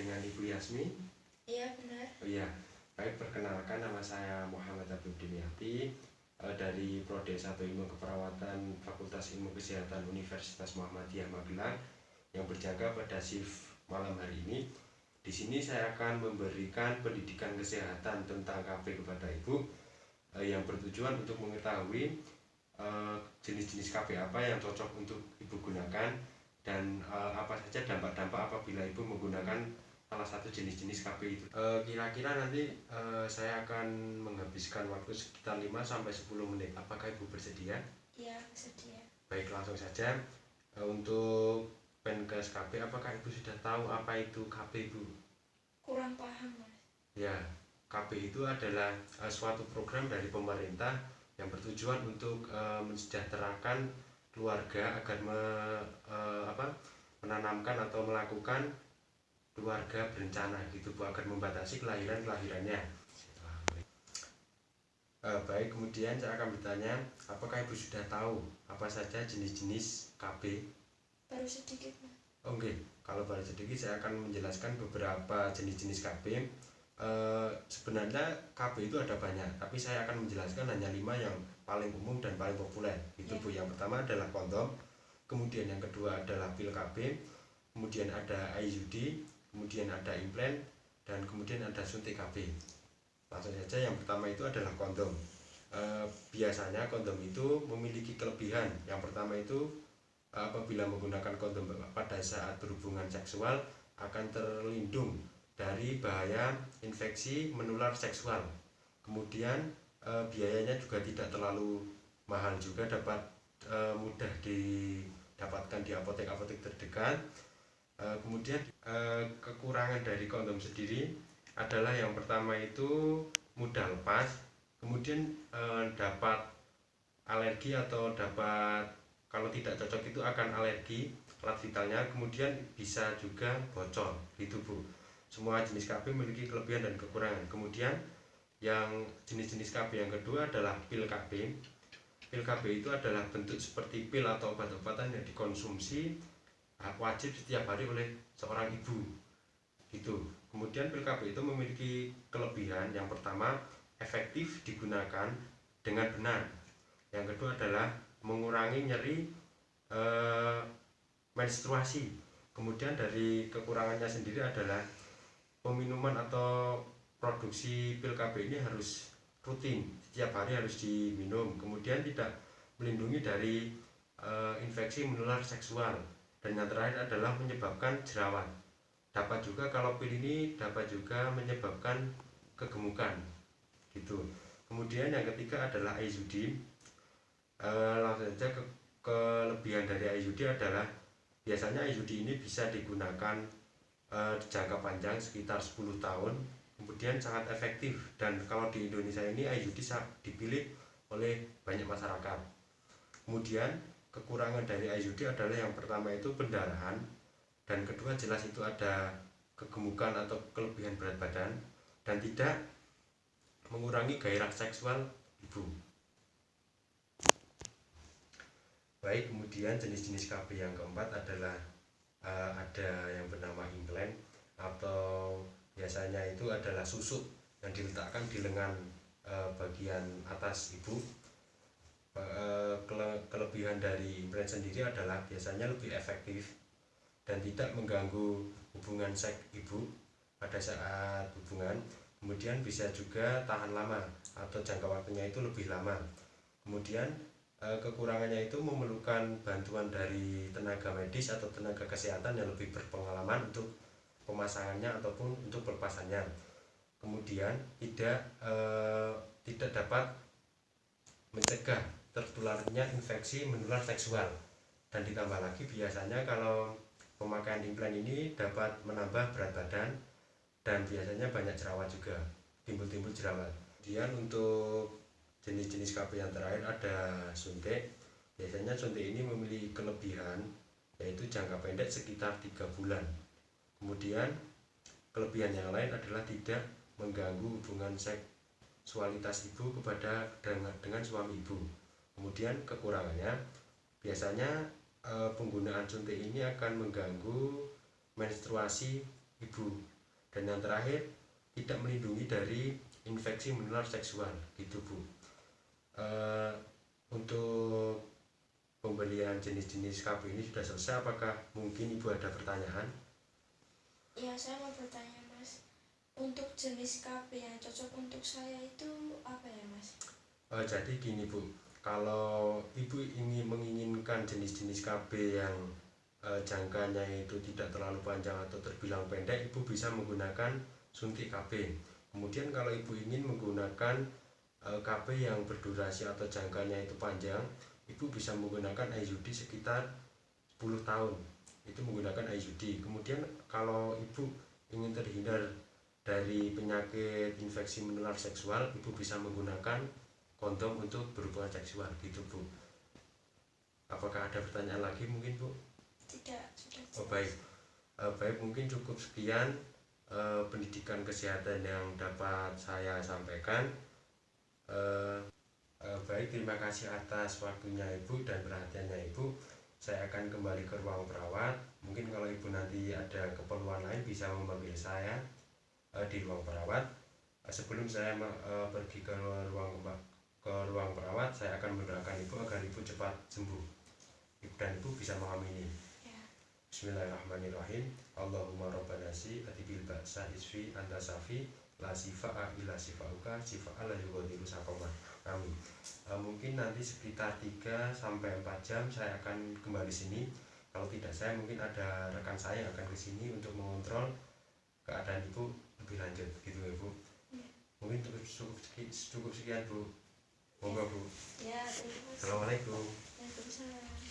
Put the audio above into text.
dengan Ibu Yasmi? Iya, benar. Oh iya, baik, perkenalkan, nama saya Muhammad Abdul Dimyati dari Prodi S1 Ilmu Keperawatan Fakultas Ilmu Kesehatan Universitas Muhammadiyah Magelang yang berjaga pada shift malam hari ini. Di sini saya akan memberikan pendidikan kesehatan tentang KB kepada Ibu yang bertujuan untuk mengetahui jenis-jenis KB apa yang cocok untuk Ibu gunakan dan apa saja dampak-dampak apabila Ibu menggunakan salah satu jenis-jenis KB itu. Kira-kira nanti saya akan menghabiskan waktu sekitar 5-10 menit. Apakah Ibu bersedia? Iya, bersedia. Baik, langsung saja. Untuk Penkes KB, apakah Ibu sudah tahu apa itu KB, Ibu? Kurang paham, Mas. Ya, KB itu adalah suatu program dari pemerintah yang bertujuan untuk mensejahterakan keluarga agar menanamkan atau melakukan keluarga berencana gitu Bu, agar membatasi kelahirannya. Baik, kemudian saya akan bertanya, apakah Ibu sudah tahu apa saja jenis-jenis KB? Baru sedikit, Mas. Oke, kalau baru sedikit saya akan menjelaskan beberapa jenis-jenis KB. Sebenarnya KB itu ada banyak, tapi saya akan menjelaskan hanya 5 yang paling umum dan paling populer. Itu Bu, yang pertama adalah kondom, kemudian yang kedua adalah pil KB, kemudian ada IUD, kemudian ada implan, dan kemudian ada suntik KB. Langsung saja, yang pertama itu adalah kondom. Biasanya kondom itu memiliki kelebihan. Yang pertama itu apabila menggunakan kondom pada saat berhubungan seksual akan terlindung dari bahaya infeksi menular seksual. Kemudian biayanya juga tidak terlalu mahal, juga dapat mudah didapatkan di apotek-apotek terdekat. Kemudian kekurangan dari kondom sendiri adalah yang pertama itu mudah lepas, kemudian dapat alergi atau dapat, kalau tidak cocok itu akan alergi alat vitalnya, kemudian bisa juga bocor gitu Bu. Semua jenis KB memiliki kelebihan dan kekurangan. Kemudian yang jenis-jenis KB yang kedua adalah pil KB. Pil KB itu adalah bentuk seperti pil atau obat-obatan yang dikonsumsi wajib setiap hari oleh seorang ibu gitu. Kemudian pil KB itu memiliki kelebihan. Yang pertama, efektif digunakan dengan benar. Yang kedua adalah mengurangi nyeri menstruasi. Kemudian dari kekurangannya sendiri adalah peminuman atau produksi pil KB ini harus rutin, setiap hari harus diminum. Kemudian tidak melindungi dari infeksi menular seksual. Dan yang terakhir adalah menyebabkan jerawat. Dapat juga, kalau pil ini dapat juga menyebabkan kegemukan gitu. Kemudian yang ketiga adalah IUD. Langsung saja, kelebihan dari IUD adalah biasanya IUD ini bisa digunakan jangka panjang sekitar 10 tahun, kemudian sangat efektif. Dan kalau di Indonesia ini IUD dipilih oleh banyak masyarakat. Kemudian kekurangan dari IUD adalah yang pertama itu pendarahan, dan kedua jelas itu ada kegemukan atau kelebihan berat badan, dan tidak mengurangi gairah seksual ibu. Baik, kemudian jenis-jenis KB yang keempat adalah ada yang bernama implan, atau biasanya itu adalah susuk yang diletakkan di lengan bagian atas ibu. Kelebihan dari implan sendiri adalah biasanya lebih efektif dan tidak mengganggu hubungan seks ibu pada saat hubungan. Kemudian bisa juga tahan lama atau jangka waktunya itu lebih lama. Kemudian kekurangannya itu memerlukan bantuan dari tenaga medis atau tenaga kesehatan yang lebih berpengalaman untuk pemasangannya ataupun untuk pelepasannya. Kemudian tidak dapat mencegah tertularnya infeksi menular seksual. Dan ditambah lagi biasanya kalau pemakaian implan ini dapat menambah berat badan, dan biasanya banyak jerawat juga, timbul jerawat. Kemudian untuk jenis-jenis KB yang terakhir ada suntik. Biasanya suntik ini memiliki kelebihan, yaitu jangka pendek sekitar 3 bulan. Kemudian kelebihan yang lain adalah tidak mengganggu hubungan seksualitas ibu dengan suami ibu. Kemudian kekurangannya biasanya penggunaan suntik ini akan mengganggu menstruasi ibu dan yang terakhir tidak melindungi dari infeksi menular seksual gitu Bu. Untuk pembelian jenis-jenis KB ini sudah selesai, apakah mungkin Ibu ada pertanyaan? Ya, saya mau bertanya Mas, untuk jenis KB yang cocok untuk saya itu apa ya Mas? Jadi gini Bu, kalau Ibu menginginkan jenis-jenis KB yang jangkanya itu tidak terlalu panjang atau terbilang pendek, Ibu bisa menggunakan suntik KB. Kemudian kalau Ibu ingin menggunakan KB yang berdurasi atau jangkanya itu panjang, Ibu bisa menggunakan IUD sekitar 10 tahun, itu menggunakan IUD. Kemudian kalau Ibu ingin terhindar dari penyakit infeksi menular seksual, Ibu bisa menggunakan kondom untuk berhubungan seksual gitu Bu. Apakah ada pertanyaan lagi mungkin Bu? Tidak, sudah jelas. Baik, mungkin cukup sekian pendidikan kesehatan yang dapat saya sampaikan. Baik, terima kasih atas waktunya Ibu dan perhatiannya Ibu. Saya akan kembali ke ruang perawat. Mungkin kalau Ibu nanti ada keperluan lain bisa memanggil saya di ruang perawat. Sebelum saya pergi ke ruang perawat, saya akan mendoakan Ibu agar Ibu cepat sembuh dan Ibu bisa mengamini. Ya. Bismillahirrahmanirrahim. Allahumma rabbana si atibil ba'sa isfi anta safi la sifa'a illa sifa'uka sifa'a la yughadiru saqama. Amin. Mungkin nanti sekitar 3 sampai 4 jam saya akan kembali sini. Kalau tidak, saya mungkin ada rekan saya yang akan ke sini untuk mengontrol keadaan Ibu lebih lanjut gitu ya Bu. Ya. Mungkin cukup sekian Bu. Monggo Bu. Ya, terima kasih. Assalamualaikum. Waalaikumsalam.